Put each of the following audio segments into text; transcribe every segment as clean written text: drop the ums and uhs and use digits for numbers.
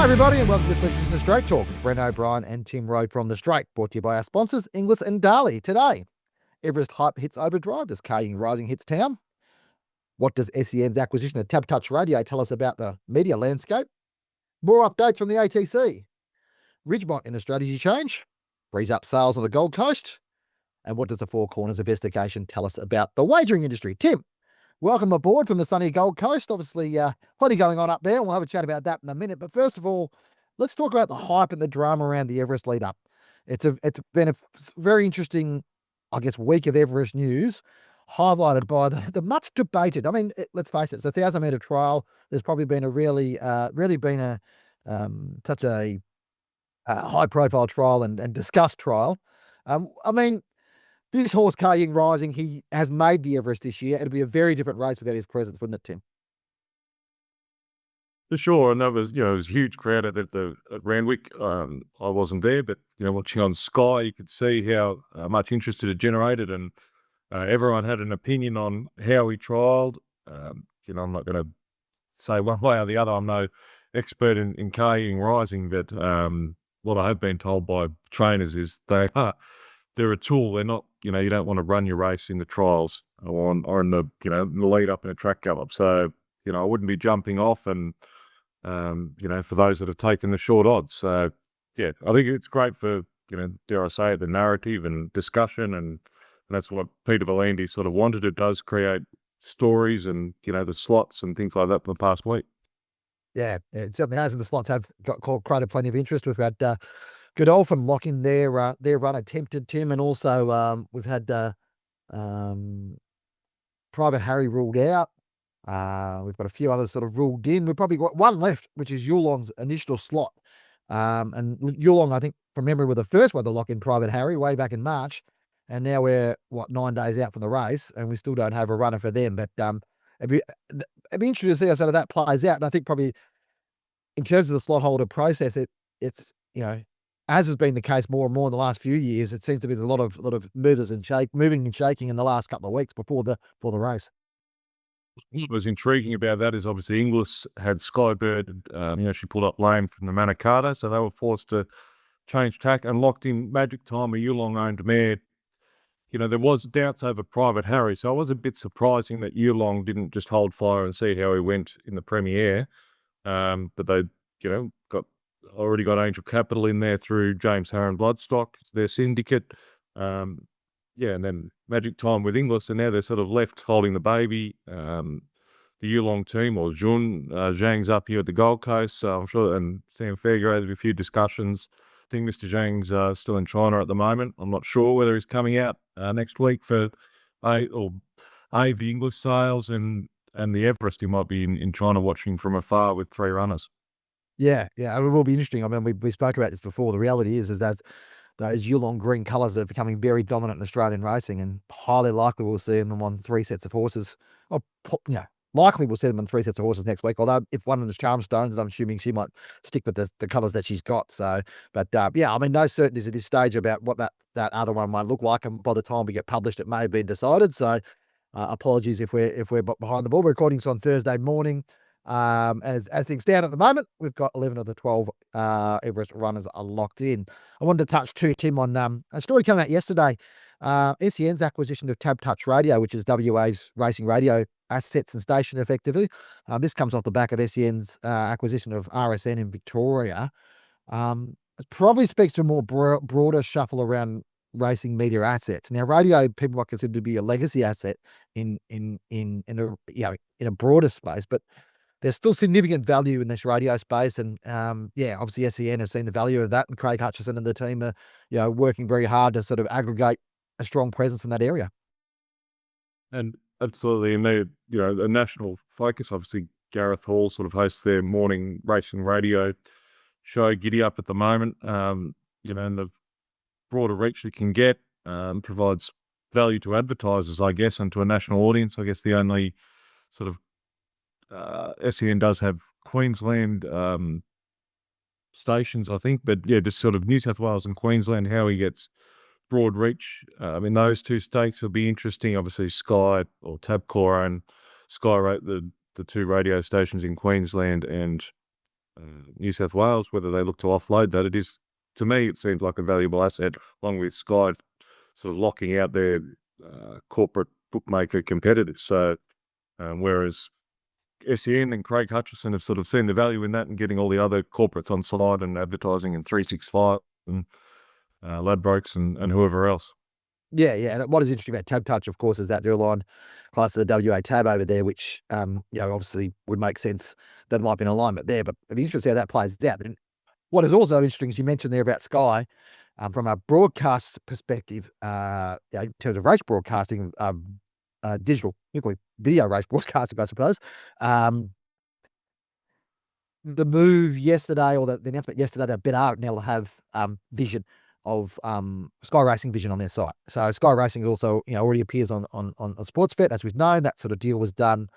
Hi everybody and welcome to this week's edition of Straight Talk with Brent O'Brien and Tim Rowe from The Straight, brought to you by our sponsors, Inglis and Darley. Today, Everest hype hits overdrive, does Carrying Rising hits town? What does SEN's acquisition of TABtouch Radio tell us about the media landscape? More updates from the ATC. Ridgmont in a strategy change, frees up sales on the Gold Coast, and what does the Four Corners investigation tell us about the wagering industry? Tim, welcome aboard from the sunny Gold Coast. Obviously, plenty going on up there, and we'll have a chat about that in a minute. But first of all, let's talk about the hype and the drama around the Everest lead-up. It's been a very interesting, I guess, week of Everest news, highlighted by the much debated. I mean, let's face it, it's a 1,000-meter trial. There's probably been a really been such a high-profile trial and discussed trial. I mean, this horse, Carrying Rising, he has made the Everest this year. It'll be a very different race without his presence, wouldn't it, Tim? For sure, and that was, it was a huge crowd at Randwick. I wasn't there, but, watching on Sky, you could see how much interest it generated, and everyone had an opinion on how he trialled. I'm not going to say one way or the other. I'm no expert in Carrying Rising, but what I have been told by trainers is they're a tool. They're not, you don't want to run your race in the trials or in the, the lead up in a track come up. So, I wouldn't be jumping off and, for those that have taken the short odds. So, yeah, I think it's great for, dare I say it, the narrative and discussion. And that's what Peter V'landys sort of wanted. It does create stories and, the slots and things like that for the past week. Yeah, it certainly has. And the slots have created plenty of interest. We've had Godolphin lock in their run attempted, Tim, and also we've had Private Harry ruled out. We've got a few others sort of ruled in. We've probably got one left, which is Yulong's initial slot. And Yulong, I think, from memory, were the first one to lock in Private Harry way back in March. And now we're, 9 days out from the race, and we still don't have a runner for them. But it'd be interesting to see how some of that plays out. And I think probably in terms of the slot holder process, it's as has been the case more and more in the last few years, it seems to be a lot of moving and shaking in the last couple of weeks before the race. What was intriguing about that is obviously Inglis had Skybird, she pulled up lame from the Manikato, so they were forced to change tack and locked in Magic Time, a Yulong-owned mare. There was doubts over Private Harry, so it was a bit surprising that Yulong didn't just hold fire and see how he went in the Premier. But they, already got Angel Capital in there through James Harron Bloodstock, their syndicate. And then Magic Time with Inglis, and now they're sort of left holding the baby. The Yulong team, or Zhang's up here at the Gold Coast, so I'm sure, and Sam Fairgrave, there'll be a few discussions. I think Mr. Zhang's still in China at the moment. I'm not sure whether he's coming out next week for the English sales and the Everest. He might be in China watching from afar with 3 runners. Yeah, it will be interesting. I mean, we spoke about this before. The reality is that those Yulong green colours are becoming very dominant in Australian racing, and highly likely we'll see them on 3 sets of horses. Likely we'll see them on 3 sets of horses next week, although if one of them is Charmstones, I'm assuming she might stick with the colours that she's got. So, but I mean, no certainties at this stage about what that other one might look like, and by the time we get published, it may have been decided. So, apologies if we're behind the ball. We're recording this on Thursday morning. As things stand at the moment, we've got 11 of the 12 Everest runners are locked in. I wanted to touch too, Tim, on a story coming out yesterday. SEN's acquisition of TABtouch Radio, which is WA's racing radio assets and station, effectively. This comes off the back of SEN's acquisition of RSN in Victoria. It probably speaks to a more broader shuffle around racing media assets. Now, radio people might consider to be a legacy asset in a broader space, but there's still significant value in this radio space, and obviously SEN have seen the value of that, and Craig Hutchison and the team are working very hard to sort of aggregate a strong presence in that area. And absolutely, and they, a national focus. Obviously, Gareth Hall sort of hosts their morning racing radio show, Giddy Up, at the moment. And the broader reach it can get provides value to advertisers, I guess, and to a national audience. I guess the only sort of SEN does have Queensland stations, I think, but just sort of New South Wales and Queensland, how he gets broad reach. Those 2 states will be interesting. Obviously, Sky or Tabcorp and Sky, the 2 radio stations in Queensland and New South Wales, whether they look to offload that. It is, to me, it seems like a valuable asset, along with Sky sort of locking out their corporate bookmaker competitors. So, whereas SEN and Craig Hutchison have sort of seen the value in that and getting all the other corporates on side and advertising in 365 and Ladbrokes and whoever else. Yeah, and what is interesting about TABtouch, of course, is that they're aligned close to the WA tab over there, which, obviously would make sense that might be an alignment there, but it'd be interesting to see how that plays out. And what is also interesting is you mentioned there about Sky, from a broadcast perspective, in terms of race broadcasting, digital, particularly video race broadcasting, I suppose. The move yesterday, or the announcement yesterday, that BetR now have vision of Sky Racing vision on their site. So Sky Racing also, already appears on Sportsbet, as we've known. That sort of deal was done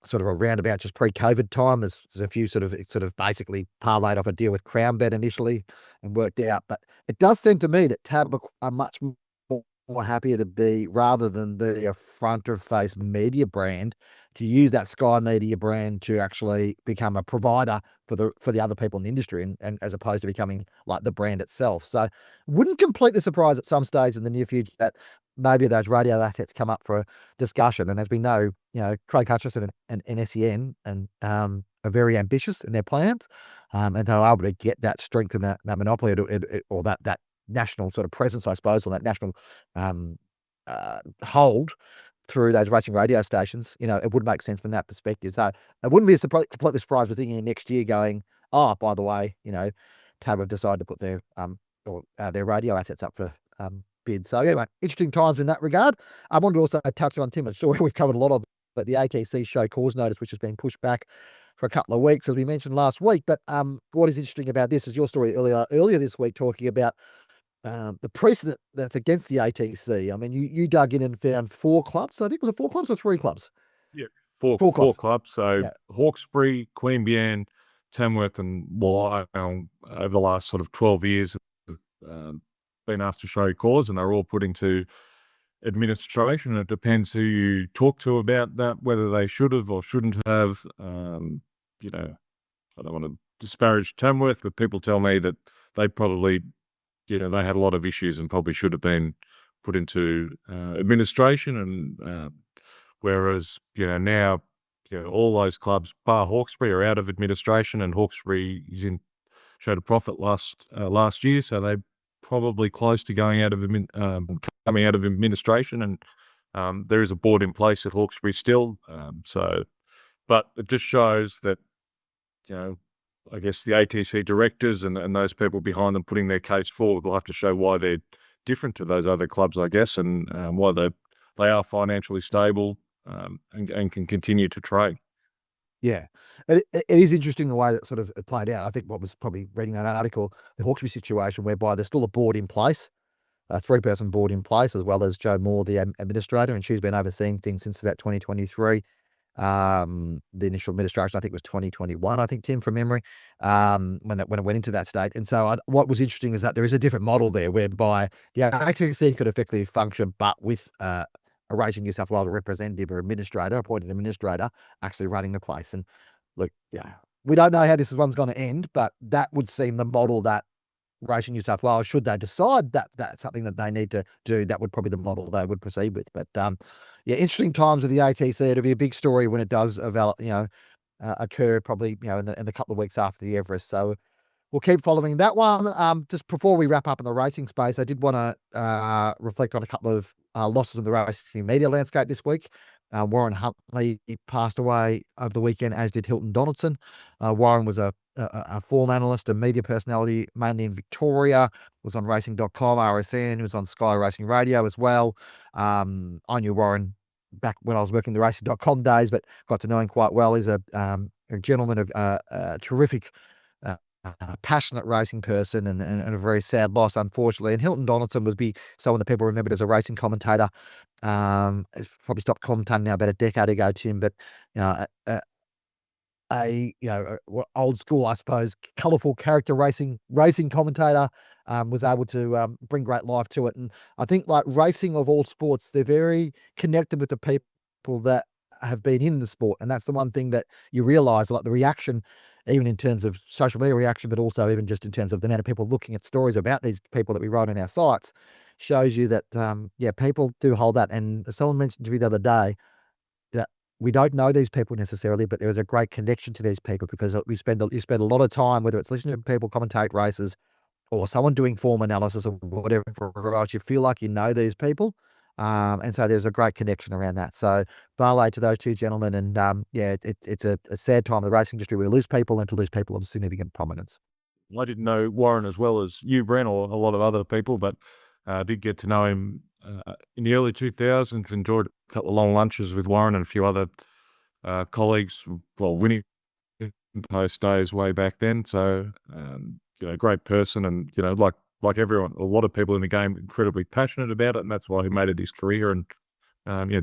sort of around about just pre-COVID time. There's a few sort of basically parlayed off a deal with CrownBet initially and worked out. But it does seem to me that Tab are much more happier to be, rather than be a front-of-face media brand, to use that Sky Media brand to actually become a provider for the other people in the industry, and as opposed to becoming like the brand itself. So wouldn't completely surprise at some stage in the near future that maybe those radio assets come up for a discussion. And as we know, Craig Hutchison and SEN are very ambitious in their plans, and they're able to get that strength and that monopoly, or that national sort of presence, I suppose, or that national hold through those racing radio stations. It would make sense from that perspective. So it wouldn't be completely surprised with thinking next year going, oh, by the way, Tab have decided to put their radio assets up for bid. So anyway, interesting times in that regard. I wanted to also touch on, Tim, I'm sure we've covered a lot of, but the ATC show cause notice, which has been pushed back for a couple of weeks, as we mentioned last week. But what is interesting about this is your story earlier this week, talking about the precedent that's against the ATC. I mean, you dug in and found 4 clubs. I think, was it 4 clubs or 3 clubs? Yeah, four clubs. So Yeah. Hawkesbury, Queanbeyan, Tamworth, and Wye over the last sort of 12 years have been asked to show cause, and they're all put into administration. It depends who you talk to about that, whether they should have or shouldn't have. I don't want to disparage Tamworth, but people tell me that they probably, they had a lot of issues and probably should have been put into administration. And whereas, now, all those clubs, bar Hawkesbury, are out of administration, and Hawkesbury showed a profit last year, so they're probably close to going out of coming out of administration. And there is a board in place at Hawkesbury still. But it just shows that, I guess the ATC directors and those people behind them putting their case forward will have to show why they're different to those other clubs, I guess, and why they are financially stable and can continue to trade. Yeah. It is interesting the way that sort of it played out. I think what was probably reading that article, the Hawkesbury situation, whereby there's still a board in place, a 3-person board in place, as well as Joe Moore, the administrator, and she's been overseeing things since about 2023. The initial administration, I think, was 2021, I think, Tim, from memory, when it went into that state. And so what was interesting is that there is a different model there, whereby the ATC could effectively function, but with a Racing New South Wales representative or appointed administrator, actually running the place. And look, we don't know how this one's going to end, but that would seem the model that Racing New South Wales, should they decide that that's something that they need to do, that would probably be the model they would proceed with. But interesting times with the ATC. It'll be a big story when it does occur, probably in the couple of weeks after the Everest. So we'll keep following that one. Just before we wrap up in the racing space, I did want to reflect on a couple of losses in the racing media landscape this week. Warren Huntley passed away over the weekend, as did Hilton Donaldson. Warren was a form analyst and media personality, mainly in Victoria, was on racing.com, RSN, was on Sky Racing Radio as well. I knew Warren back when I was working the racing.com days, but got to know him quite well. He's a gentleman of terrific, passionate racing person, and a very sad loss, unfortunately. And Hilton Donaldson would be someone that people remembered as a racing commentator. Probably stopped commentating now about a decade ago, Tim, but old school, I suppose, colourful character racing commentator, was able to bring great life to it. And I think, like racing of all sports, they're very connected with the people that have been in the sport, and that's the one thing that you realise, like the reaction even in terms of social media reaction, but also even just in terms of the amount of people looking at stories about these people that we write on our sites, shows you that, people do hold that. And someone mentioned to me the other day that we don't know these people necessarily, but there is a great connection to these people because you spend a lot of time, whether it's listening to people commentate races or someone doing form analysis or whatever else, you feel like you know these people. And so there's a great connection around that. So ballet to those two gentlemen. And it's a sad time in the racing industry. We lose people and to lose people of significant prominence. I didn't know Warren as well as you, Brent, or a lot of other people, but I did get to know him in the early 2000s. Enjoyed a couple of long lunches with Warren and a few other colleagues, winning post days way back then. So, great person, and, like everyone, a lot of people in the game, incredibly passionate about it, and that's why he made it his career and,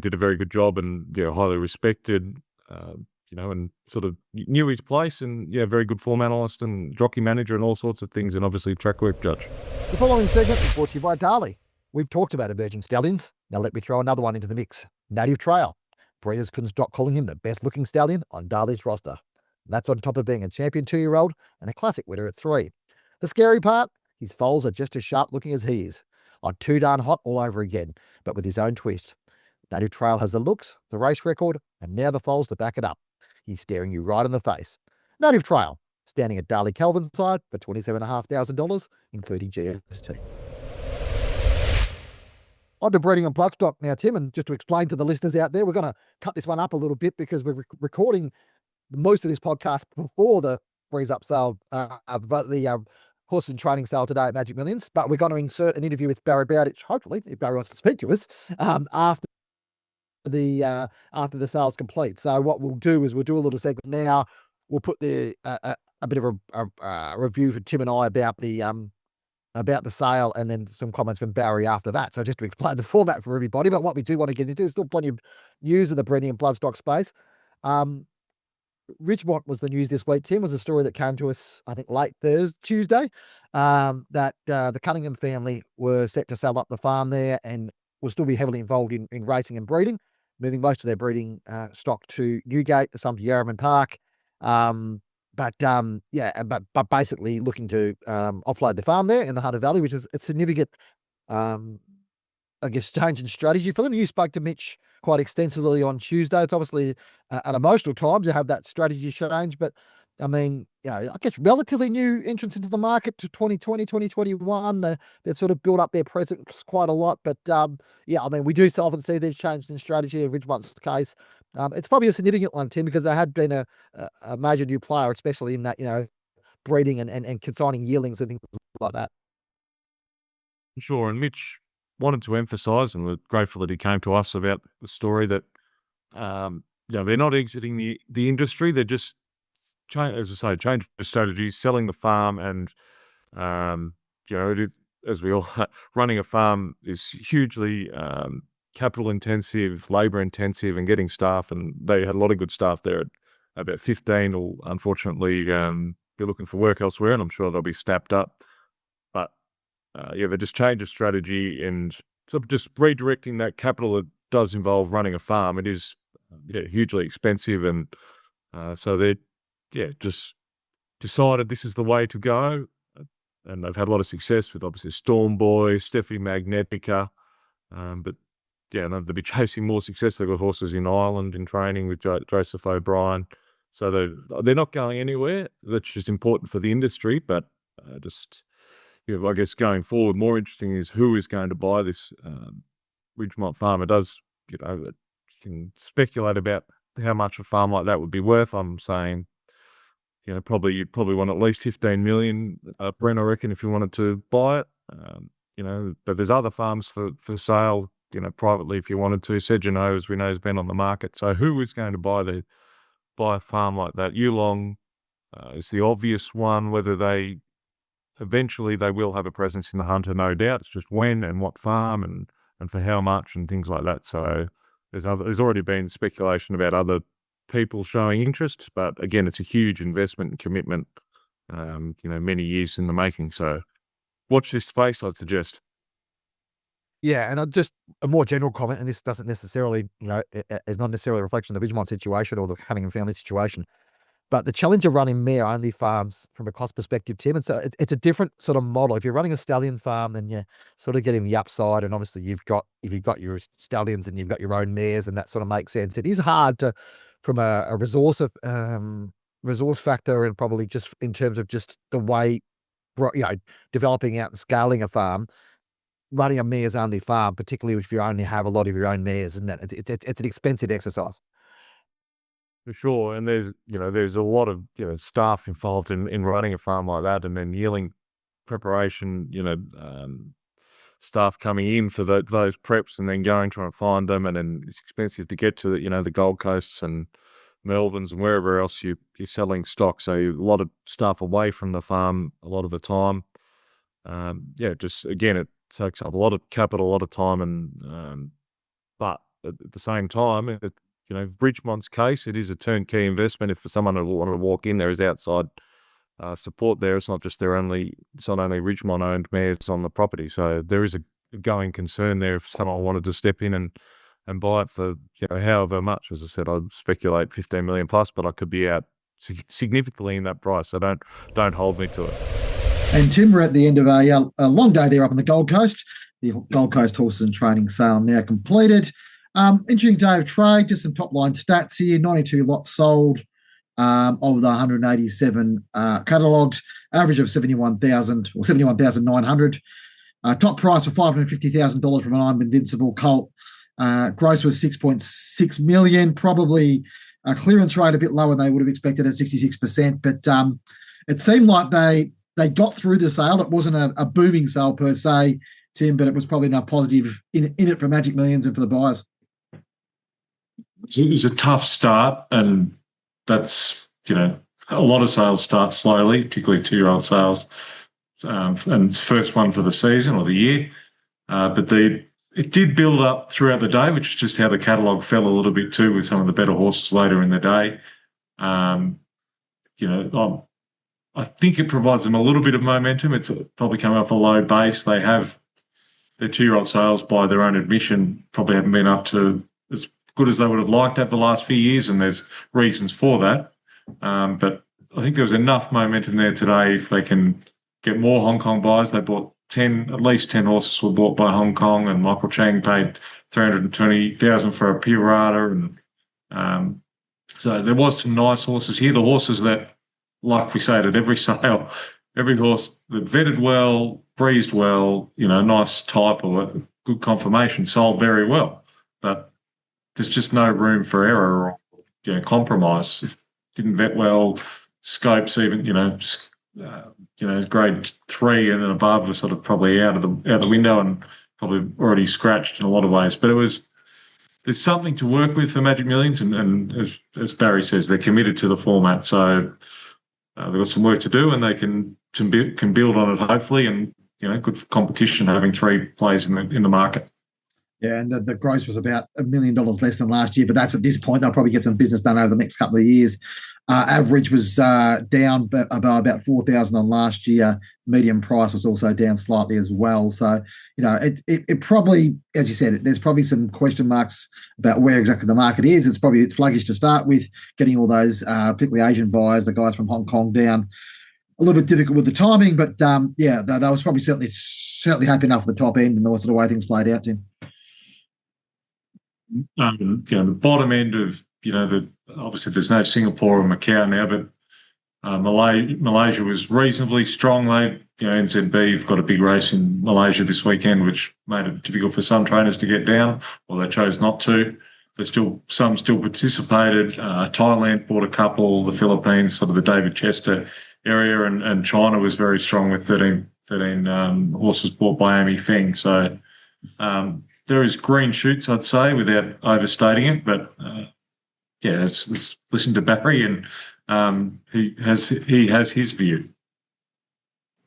did a very good job and, highly respected, and sort of knew his place and, very good form analyst and jockey manager and all sorts of things, and obviously track work judge. The following segment is brought to you by Darley. We've talked about emerging stallions. Now let me throw another one into the mix. Native Trail. Breeders couldn't stop calling him the best-looking stallion on Darley's roster. That's on top of being a champion 2-year-old and a classic winner at 3. The scary part? His foals are just as sharp-looking as he is. On Too Darn Hot all over again, but with his own twist. Native Trail has the looks, the race record, and now the foals to back it up. He's staring you right in the face. Native Trail, standing at Darley Kelvin's side for $27,500, including GST. On to breeding and bloodstock now, Tim, and just to explain to the listeners out there, we're going to cut this one up a little bit because we're recording most of this podcast before the Breeze Up sale, about the horse and training sale today at Magic Millions, but we're going to insert an interview with Barry Bowditch, hopefully, if Barry wants to speak to us, after the sale's complete. So what we'll do is we'll do a little segment now. We'll put a bit of a review for Tim and I about the sale, and then some comments from Barry after that. So just to explain the format for everybody, but what we do want to get into is still plenty of news in the breeding and bloodstock space. Ridgmont was the news this week, Tim, was a story that came to us, I think, late Tuesday, that the Cunningham family were set to sell up the farm there and will still be heavily involved in racing and breeding, moving most of their breeding stock to Newgate, some to Yarraman Park. But basically looking to offload the farm there in the Hunter Valley, which is a significant, change in strategy for them. You spoke to Mitch quite extensively on Tuesday. It's obviously an emotional time to have that strategy change, but I mean, I guess relatively new entrance into the market to 2020, 2021. They've sort of built up their presence quite a lot, but we do often see these changes in strategy. In Ridgemont's case, it's probably a significant one, Tim, because they had been a major new player, especially in that, breeding and consigning yearlings and things like that. Sure, and Mitch wanted to emphasise, and we're grateful that he came to us about the story, that they're not exiting the industry. They're just changing the strategy, selling the farm, and as we all running a farm is hugely capital intensive, labour intensive, and getting staff. And they had a lot of good staff there. About 15 will unfortunately be looking for work elsewhere, and I'm sure they'll be snapped up. But they just changed the strategy and sort of just redirecting that capital that does involve running a farm. It is hugely expensive, and so they just decided this is the way to go. And they've had a lot of success with obviously Storm Boy, Steffi Magnetica, but they'll be chasing more success. They've got horses in Ireland in training with Joseph O'Brien, so they're not going anywhere. That's just important for the industry, but I guess going forward, more interesting is who is going to buy this Ridgmont farm. It does, you can speculate about how much a farm like that would be worth. I'm saying, you'd probably want at least 15 million, Brent, I reckon, if you wanted to buy it. But there's other farms for sale, privately if you wanted to. Sedgeno, as we know, has been on the market. So who is going to buy a farm like that? Yulong is the obvious one. Whether eventually they will have a presence in the Hunter, no doubt. It's just when and what farm and for how much and things like that. So there's already been speculation about other people showing interest, but again, it's a huge investment and commitment, many years in the making. So watch this space, I'd suggest. Yeah, and just a more general comment, and this doesn't necessarily, is not necessarily a reflection of the Ridgmont situation or the Cunningham family situation. But the challenge of running mare-only farms from a cost perspective, Tim, and so it's a different sort of model. If you're running a stallion farm, then you're sort of getting the upside, and obviously if you've got your stallions and you've got your own mares, and that sort of makes sense. It is hard to, from a resource factor, and probably just in terms of just the way, developing out and scaling a farm, running a mares only farm, particularly if you only have a lot of your own mares, isn't it? It's an expensive exercise. For sure, and there's a lot of staff involved in running a farm like that, and then yearling preparation. Staff coming in for those preps, and then going trying to find them, and then it's expensive to get to the Gold Coasts and Melbournes and wherever else you're selling stock. So a lot of staff away from the farm a lot of the time. Just again, it takes up a lot of capital, a lot of time, and but at the same time, Ridgmont's case, it is a turnkey investment. If for someone who wanted to walk in, there is outside support there. It's not only Ridgmont owned mares on the property. So there is a going concern there if someone wanted to step in and buy it for however much. As I said, I'd speculate 15 million plus, but I could be out significantly in that price. So don't hold me to it. And Tim, we're at the end of a long day there up on the Gold Coast. The Gold Coast horses and training sale now completed. Interesting day of trade, just some top line stats here. 92 lots sold of the 187 catalogued, average of 71,000 or 71,900. Top price of $550,000 from an I'm Invincible colt. Gross was 6.6 million, probably a clearance rate a bit lower than they would have expected at 66%. But it seemed like they got through the sale. It wasn't a booming sale per se, Tim, but it was probably enough positive in it for Magic Millions and for the buyers. It was a tough start, and that's, a lot of sales start slowly, particularly 2-year-old sales. And it's the first one for the season or the year. But it did build up throughout the day, which is just how the catalogue fell a little bit too with some of the better horses later in the day. I think it provides them a little bit of momentum. It's probably coming off a low base. They have their 2-year-old sales, by their own admission, probably haven't been up to as good as they would have liked over the last few years, and there's reasons for that. But I think there was enough momentum there today. If they can get more Hong Kong buyers, they bought at least 10 horses were bought by Hong Kong, and Michael Chang paid $320,000 for a Pirata, and so there was some nice horses here. The horses that, like we say at every sale, every horse that vetted well, breezed well, nice type or good conformation, sold very well. But there's just no room for error or compromise. If it didn't vet well, scopes even, grade 3 and then above was sort of probably out of the window and probably already scratched in a lot of ways. But there's something to work with for Magic Millions, and as Barry says, they're committed to the format. So they've got some work to do, and they can build on it hopefully, and good competition having 3 players in the market. Yeah, and the gross was about $1 million less than last year, but that's at this point. They'll probably get some business done over the next couple of years. Average was down about 4,000 on last year. Medium price was also down slightly as well. So, it probably, as you said, there's probably some question marks about where exactly the market is. It's probably sluggish to start with, getting all those, particularly Asian buyers, the guys from Hong Kong down. A little bit difficult with the timing, but that was probably certainly happy enough at the top end, and the sort of way things played out, Tim. The bottom end of, obviously there's no Singapore or Macau now, but Malaysia was reasonably strong. NZB have got a big race in Malaysia this weekend, which made it difficult for some trainers to get down, or they chose not to. Some still participated. Thailand bought a couple, the Philippines, sort of the David Chester area, and China was very strong with 13 horses bought by Amy Feng. So there is green shoots, I'd say, without overstating it. But let's listen to Barry, and he has his view.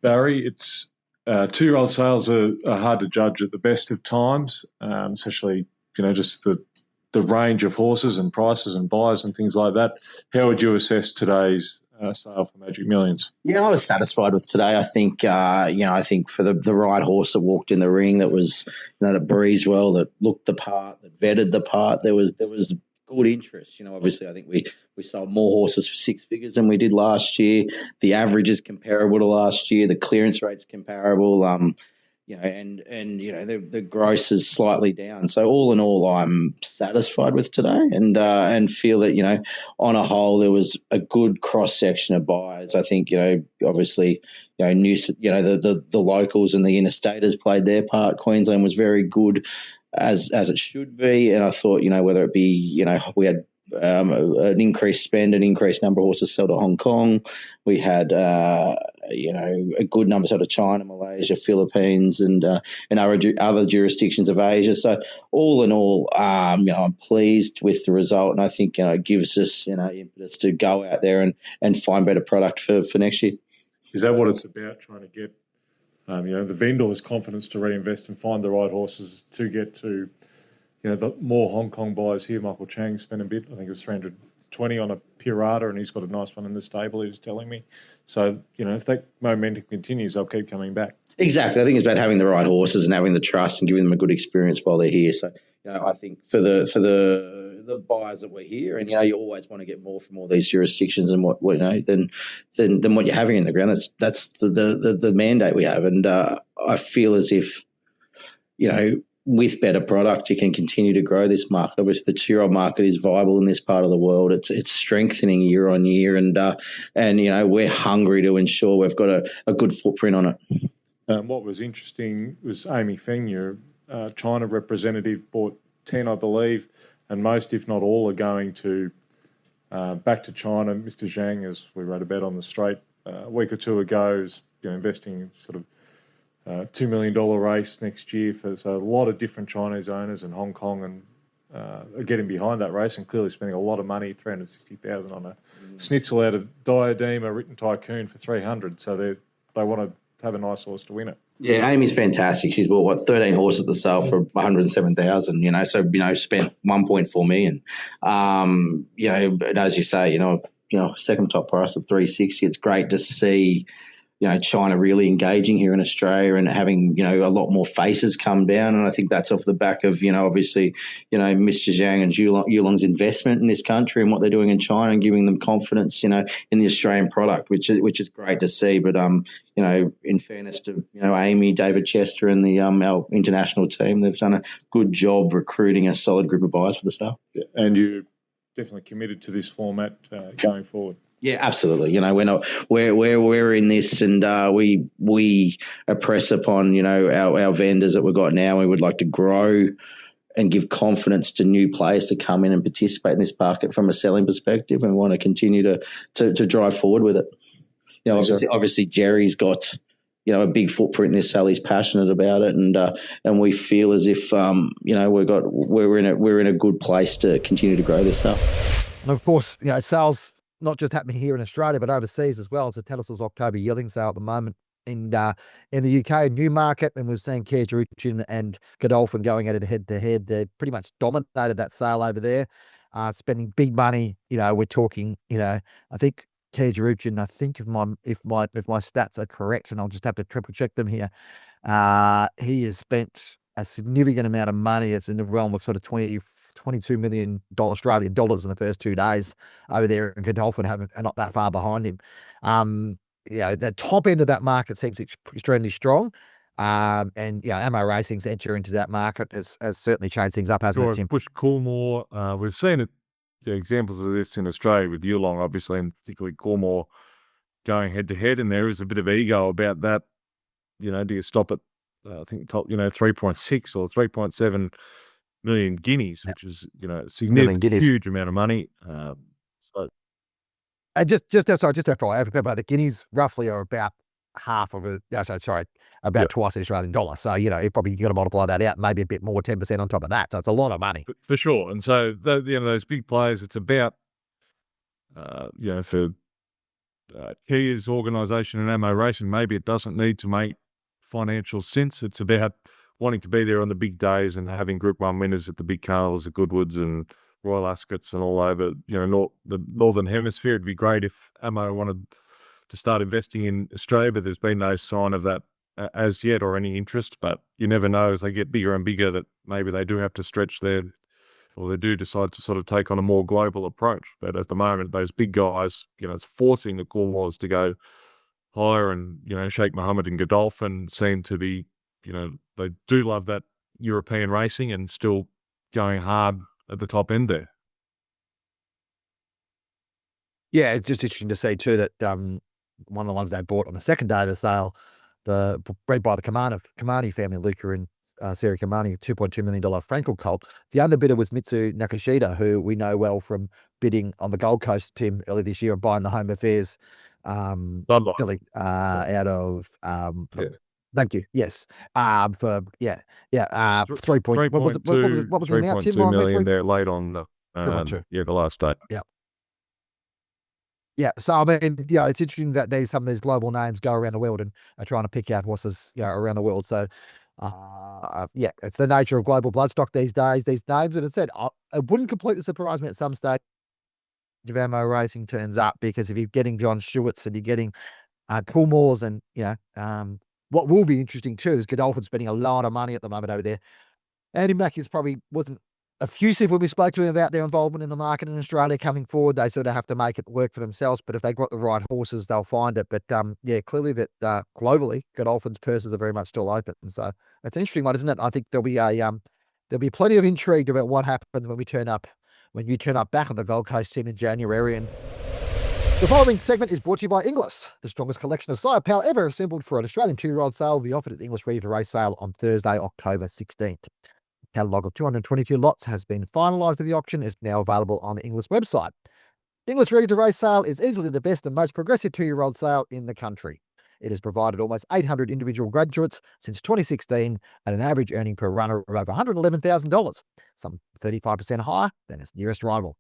Barry, it's 2-year-old sales are hard to judge at the best of times, especially just the range of horses and prices and buyers and things like that. How would you assess today's sale for Magic Millions? Yeah, I was satisfied with today. I think, I think for the right horse that walked in the ring, that was, that breezed well, that looked the part, that vetted the part, there was good interest. Obviously, I think we sold more horses for 6 figures than we did last year. The average is comparable to last year. The clearance rate's comparable. And the gross is slightly down. So all in all, I'm satisfied with today, and feel that on a whole there was a good cross section of buyers. I think obviously the locals and the interstaters played their part. Queensland was very good as it should be, and I thought whether it be we had an increased spend, an increased number of horses sold to Hong Kong. We had a good number sold to China, Malaysia, Philippines, and other jurisdictions of Asia. So all in all, I'm pleased with the result, and I think it gives us impetus to go out there and find better product for next year. Is that what it's about, trying to get the vendor's confidence to reinvest and find the right horses to get to the more Hong Kong buyers here? Michael Chang spent a bit, I think it was 320 on a Pirata, and he's got a nice one in the stable, he was telling me. So, if that momentum continues, they'll keep coming back. Exactly. I think it's about having the right horses and having the trust and giving them a good experience while they're here. So, I think for the buyers that were here, and you always want to get more from all these jurisdictions and what than what you're having in the ground. That's the mandate we have, and I feel as if with better product, you can continue to grow this market. Obviously, the 2-year-old market is viable in this part of the world. It's strengthening year on year, and we're hungry to ensure we've got a good footprint on it. What was interesting was Amy Feng, your China representative, bought 10, I believe, and most, if not all, are going to back to China. Mr. Zhang, as we wrote about on the Straight a week or two ago, is investing sort of $2 million race next year. So a lot of different Chinese owners in Hong Kong and are getting behind that race and clearly spending a lot of money, $360,000 on a schnitzel out of Diadem, a written tycoon for $300. So they want to have a nice horse to win it. Yeah, Amy's fantastic. She's bought 13 horses at the sale for $107,000. So spent $1.4 million. But as you say, second top price of $360. It's great to see China really engaging here in Australia and having, a lot more faces come down. And I think that's off the back of, obviously, Mr. Zhang and Yulong's investment in this country and what they're doing in China and giving them confidence, in the Australian product, which is great to see. But, in fairness to, Amy, David Chester and the our international team, they've done a good job recruiting a solid group of buyers for the sale. Yeah, and you're definitely committed to this format going forward. Yeah, absolutely. We're in this, and we press upon our vendors that we've got now. We would like to grow and give confidence to new players to come in and participate in this market from a selling perspective, and want to continue to drive forward with it. Obviously Jerry's got a big footprint in this sale. He's passionate about it, and we feel as if we're in a good place to continue to grow this sale. And of course, sales not just happening here in Australia, but overseas as well. It's a Tattersalls October yielding sale at the moment in the UK, Newmarket, and we've seen Ridgmont and Godolphin going at it head to head. They pretty much dominated that sale over there, spending big money. We're talking, I think Ridgmont, I think if my stats are correct, and I'll just have to triple check them here, he has spent a significant amount of money. It's in the realm of sort of $22 million Australian dollars in the first 2 days over there, and Godolphin are not that far behind him. The top end of that market seems extremely strong. Ammo Racing's entry into that market has certainly changed things up, hasn't it, Tim? Push Coolmore. We've seen it, examples of this in Australia with Yulong, obviously, and particularly Coolmore going head to head, and there is a bit of ego about that. Do you stop at I think top 3.6 or 3.7 million guineas, which is significant, huge amount of money. Just after I about the guineas roughly are about half of about twice the Australian dollar. So you probably got to multiply that out, maybe a bit more, 10% on top of that. So it's a lot of money for sure. And so those big players, it's about for Kia's organisation and Ammo Racing, maybe it doesn't need to make financial sense. It's about wanting to be there on the big days and having Group 1 winners at the big carnivals, the Goodwoods and Royal Ascots and all over, the Northern Hemisphere. It'd be great if Ammo wanted to start investing in Australia, but there's been no sign of that as yet or any interest. But you never know, as they get bigger and bigger, that maybe they do have to stretch their or they do decide to sort of take on a more global approach. But at the moment, those big guys, it's forcing the Cornwalls to go higher, and, Sheikh Mohammed and Godolphin seem to be, they do love that European racing and still going hard at the top end there. Yeah, it's just interesting to see too that one of the ones they bought on the second day of the sale, bred by the Kamani family, Luca and Sarah Kamani, a $2.2 million Frankel colt. The underbidder was Mitsu Nakashita, who we know well from bidding on the Gold Coast, Tim, earlier this year, and buying the Home Affairs filly out of thank you. Yes. For 3 point. What was it? What was the amount, Tim? 3.2 million there late on the the last day. Yeah. Yeah, so I mean, it's interesting that there's some of these global names go around the world and are trying to pick out horses, around the world. So, it's the nature of global bloodstock these days. These names, and it said, it wouldn't completely surprise me at some stage if ammo racing turns up, because if you're getting John Stewart's and you're getting Coolmores, and what will be interesting too is Godolphin spending a lot of money at the moment over there. Andy Mackey's probably wasn't effusive when we spoke to him about their involvement in the market in Australia coming forward. They sort of have to make it work for themselves, but if they've got the right horses, they'll find it. But clearly that globally, Godolphin's purses are very much still open. And so it's an interesting one, isn't it? I think there'll be plenty of intrigue about what happens when you turn up back on the Gold Coast team in January. And the following segment is brought to you by Inglis. The strongest collection of sire power ever assembled for an Australian 2-year-old sale will be offered at the Inglis Ready to Race sale on Thursday, October 16th. Catalogue of 222 lots has been finalised for the auction, is now available on the Inglis website. The Inglis Ready to Race sale is easily the best and most progressive 2-year-old sale in the country. It has provided almost 800 individual graduates since 2016 at an average earning per runner of over $111,000, some 35% higher than its nearest rival.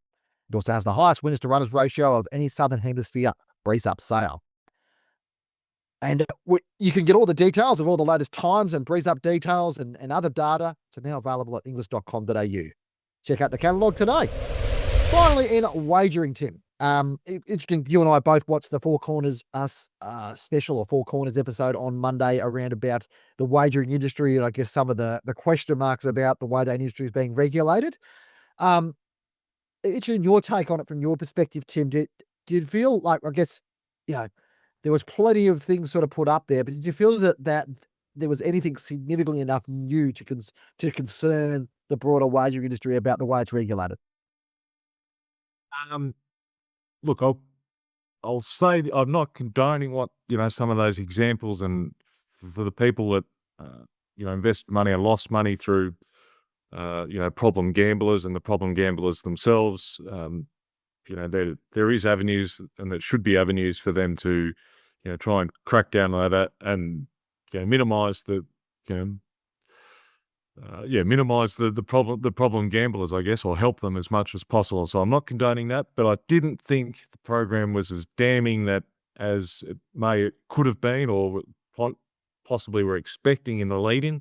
It also has the highest winners to runners ratio of any Southern Hemisphere breeze-up sale. And you can get all the details of all the latest times and breeze-up details and other data. It's now available at inglis.com.au. Check out the catalogue today. Finally, in wagering, Tim. Interesting, you and I both watched the Four Corners special or Four Corners episode on Monday around about the wagering industry, and I guess some of the question marks about the wagering industry is being regulated. Interesting your take on it from your perspective, Tim. Did you feel like, I guess, there was plenty of things sort of put up there, but did you feel that there was anything significantly enough new to concern the broader wagering industry about the way it's regulated? Look, I'll say I'm not condoning what some of those examples, and for the people that invest money and lost money through problem gamblers and the problem gamblers themselves. There is avenues, and there should be avenues for them to try and crack down on that and minimize the problem gamblers, I guess, or help them as much as possible. So I'm not condoning that, but I didn't think the program was as damning as it could have been, or possibly were expecting in the lead-in.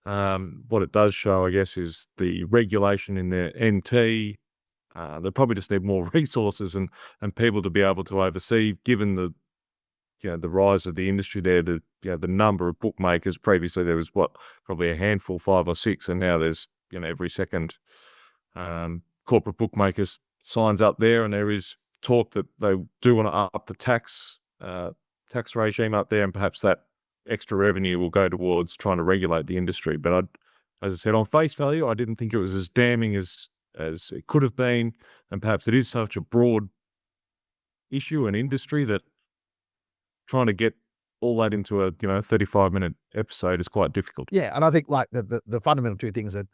What it does show, I guess, is the regulation in the NT. They probably just need more resources and people to be able to oversee, given the rise of the industry there, the number of bookmakers. Previously there was probably a handful, 5 or 6, and now there's every second corporate bookmakers signs up there, and there is talk that they do want to up the tax regime up there, and perhaps that extra revenue will go towards trying to regulate the industry. But as I said, on face value, I didn't think it was as damning as it could have been, and perhaps it is such a broad issue and industry that trying to get all that into a 35-minute episode is quite difficult. Yeah, and I think like the fundamental two things are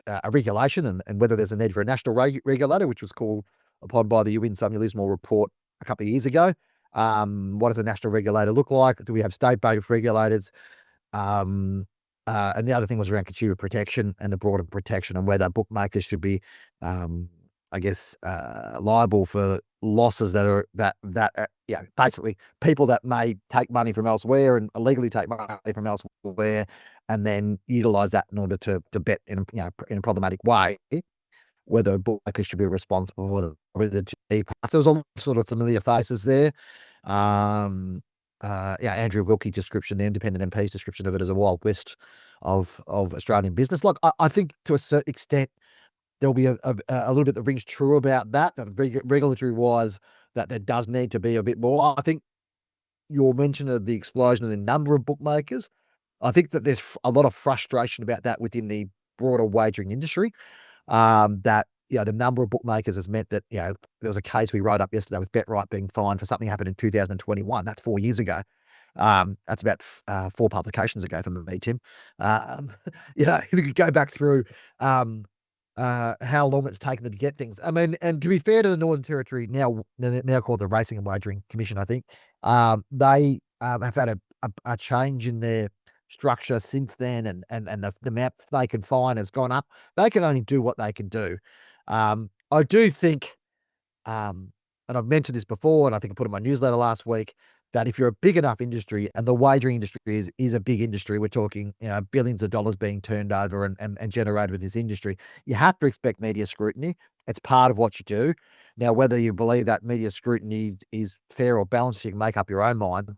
a regulation and whether there's a need for a national regulator, which was called upon by the UN Summulismal report a couple of years ago. What does a national regulator look like? Do we have state-based regulators? And the other thing was around consumer protection and the broader protection, and whether bookmakers should be, liable for losses that are basically people that may take money from elsewhere and illegally take money from elsewhere, and then utilize that in order to bet in a problematic way. Whether bookmakers should be responsible for the G parts. There was a lot of sort of familiar faces there. Andrew Wilkie's description, the independent MP's description of it as a wild west of Australian business. Look, I think to a certain extent, there'll be a little bit that rings true about that regulatory wise, that there does need to be a bit more. I think your mention of the explosion of the number of bookmakers, I think that there's a lot of frustration about that within the broader wagering industry. That the number of bookmakers has meant that there was a case we wrote up yesterday with BetRight being fined for something happened in 2021. That's 4 years ago. That's about 4 publications ago from me, Tim. If you could go back through how long it's taken them to get things. I mean, and to be fair to the Northern Territory, now called the Racing and Wagering Commission, I think, they have had a change in their structure since then, and the amount they can fine has gone up. They can only do what they can do. I do think, and I've mentioned this before, and I think I put it in my newsletter last week, that if you're a big enough industry, and the wagering industry is a big industry, we're talking billions of dollars being turned over and generated with this industry, you have to expect media scrutiny. It's part of what you do. Now, whether you believe that media scrutiny is fair or balanced, you can make up your own mind.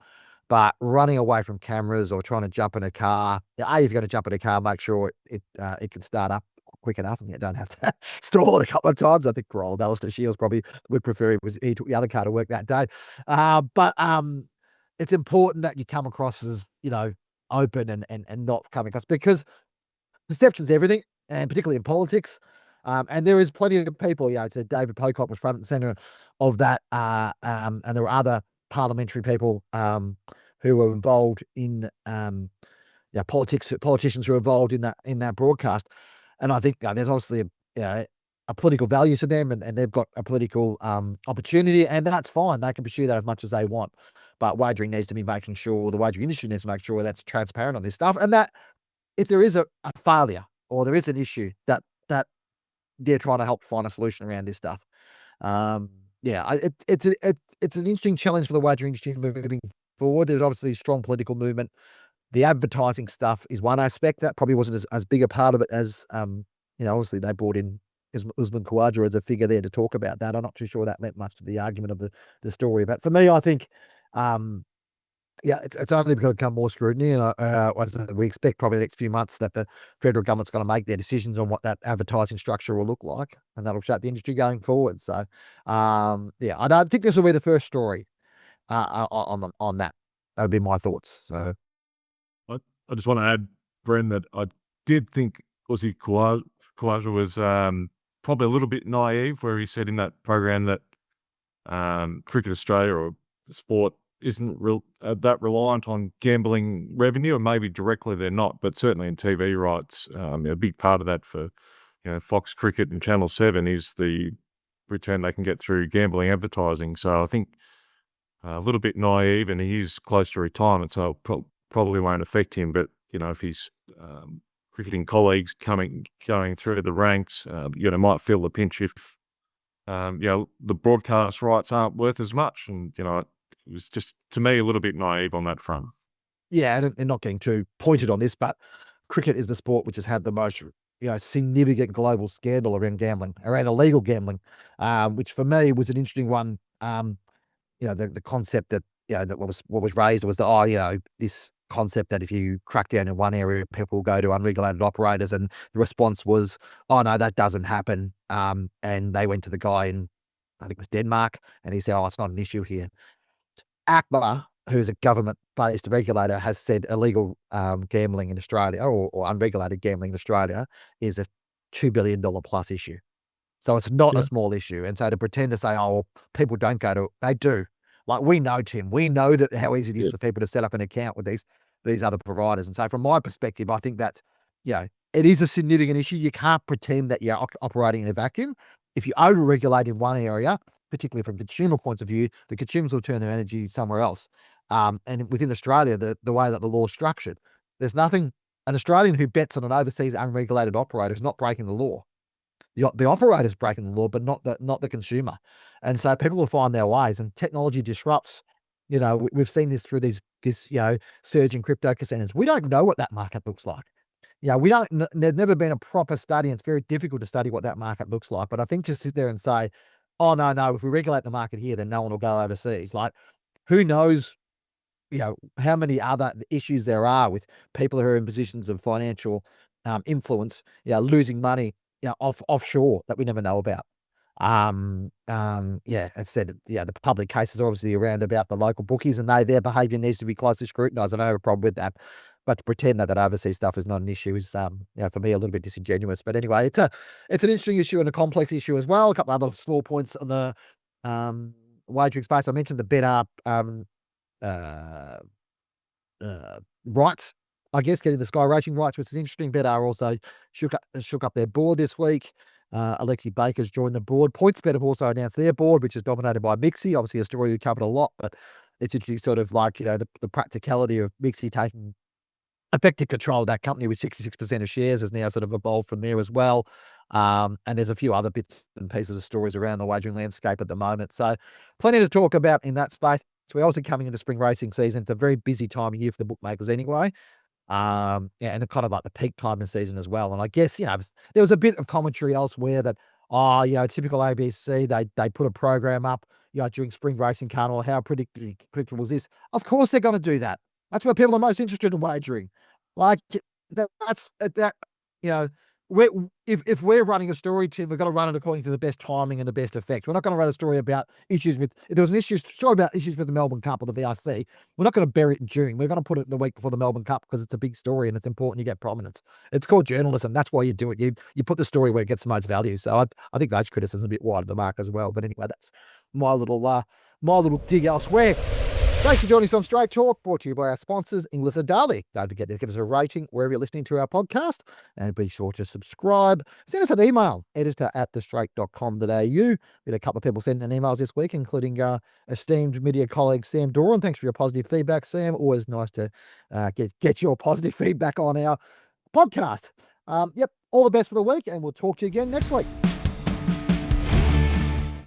But running away from cameras or trying to jump in a car, if you're going to jump in a car, make sure it can start up quick enough and you don't have to stall it a couple of times. I think poor old Alistair Shields probably would prefer he took the other car to work that day. But it's important that you come across as, open and not coming across, because perception's everything, and particularly in politics. And there is plenty of people, so David Pocock was front and center of that. And there were other parliamentary people who were involved in politicians who were involved in that broadcast. And I think there's obviously a political value to them, and they've got a political opportunity, and that's fine. They can pursue that as much as they want. But wagering needs to be making sure, the wagering industry needs to make sure that's transparent on this stuff, and that if there is a failure or there is an issue, that they're trying to help find a solution around this stuff. It's an interesting challenge for the wagering industry moving forward. There's obviously a strong political movement. The advertising stuff is one aspect that probably wasn't as big a part of it as, obviously they brought in Usman Khawaja as a figure there to talk about that. I'm not too sure that meant much to the argument of the story. But for me, I think, it's only going to become more scrutiny. And we expect probably the next few months that the federal government's going to make their decisions on what that advertising structure will look like. And that'll shape the industry going forward. So, I don't think this will be the first story on that. That would be my thoughts. So. I just want to add, Bren, that I did think Aussie Khawaja was probably a little bit naive, where he said in that program that Cricket Australia or the sport isn't that reliant on gambling revenue, and maybe directly they're not, but certainly in TV rights, a big part of that for Fox Cricket and Channel 7 is the return they can get through gambling advertising. So I think a little bit naive, and he is close to retirement, so probably won't affect him. But if his cricketing colleagues going through the ranks, might feel the pinch if the broadcast rights aren't worth as much. And it was just, to me, a little bit naive on that front. Yeah, and not getting too pointed on this, but cricket is the sport which has had the most significant global scandal around gambling, around illegal gambling, which for me was an interesting one. The concept that that what was raised was this concept that if you crack down in one area, people will go to unregulated operators, and the response was, "Oh no, that doesn't happen." And they went to the guy in, I think it was Denmark, and he said, "Oh, it's not an issue here." ACMA, who's a government-based regulator, has said illegal gambling in Australia or unregulated gambling in Australia is a $2 billion plus issue. So it's not a small issue. And so to pretend to say, "Oh, people don't go to," they do. Like, we know, Tim, we know that how easy it is for people to set up an account with these other providers. And so from my perspective, I think that, it is a significant issue. You can't pretend that you're operating in a vacuum. If you over-regulate in one area, particularly from consumer points of view, the consumers will turn their energy somewhere else. And within Australia, the way that the law is structured, there's nothing, an Australian who bets on an overseas unregulated operator is not breaking the law. The operator's breaking the law, but not the consumer. And so people will find their ways, and technology disrupts. We've seen this through this surge in crypto casinos. We don't know what that market looks like. There's never been a proper study, and it's very difficult to study what that market looks like. But I think to sit there and say, "Oh, no, if we regulate the market here, then no one will go overseas." Like, who knows, how many other issues there are with people who are in positions of financial influence, losing money offshore that we never know about. As said, the public cases are obviously around about the local bookies, and their behaviour needs to be closely scrutinised. I don't have a problem with that, but to pretend that overseas stuff is not an issue is, for me, a little bit disingenuous. But anyway, it's an interesting issue and a complex issue as well. A couple of other small points on the wagering space. I mentioned the better rights, I guess, getting the Sky Racing rights, which is interesting. Better also shook up their board this week. Alexi Baker's joined the board. PointsBet have also announced their board, which is dominated by Mixie. Obviously, a story we covered a lot, but it's interesting, sort of like, the practicality of Mixie taking effective control of that company with 66% of shares has now sort of evolved from there as well. And there's a few other bits and pieces of stories around the wagering landscape at the moment. So plenty to talk about in that space. So we're also coming into spring racing season. It's a very busy time of year for the bookmakers anyway. And the kind of like the peak time of the season as well. And I guess, there was a bit of commentary elsewhere that, typical ABC, they put a program up, during spring racing carnival. How predictable is this? Of course they're going to do that. That's where people are most interested in wagering. Like if we're running a story, Tim, we've got to run it according to the best timing and the best effect. We're not going to run a story about issues with, if there was an story about issues with the Melbourne Cup or the VRC, we're not going to bury it in June. We're going to put it in the week before the Melbourne Cup because it's a big story and it's important you get prominence. It's called journalism. That's why you do it. You put the story where it gets the most value. So I think those criticisms are a bit wide of the mark as well. But anyway, that's my little dig elsewhere. Thanks for joining us on Straight Talk, brought to you by our sponsors, Inglis and Darley. Don't forget to give us a rating wherever you're listening to our podcast, and be sure to subscribe. Send us an email, editor@thestraight.com.au. We had a couple of people sending in emails this week, including esteemed media colleague Sam Doran. Thanks for your positive feedback, Sam. Always nice to get your positive feedback on our podcast. All the best for the week, and we'll talk to you again next week.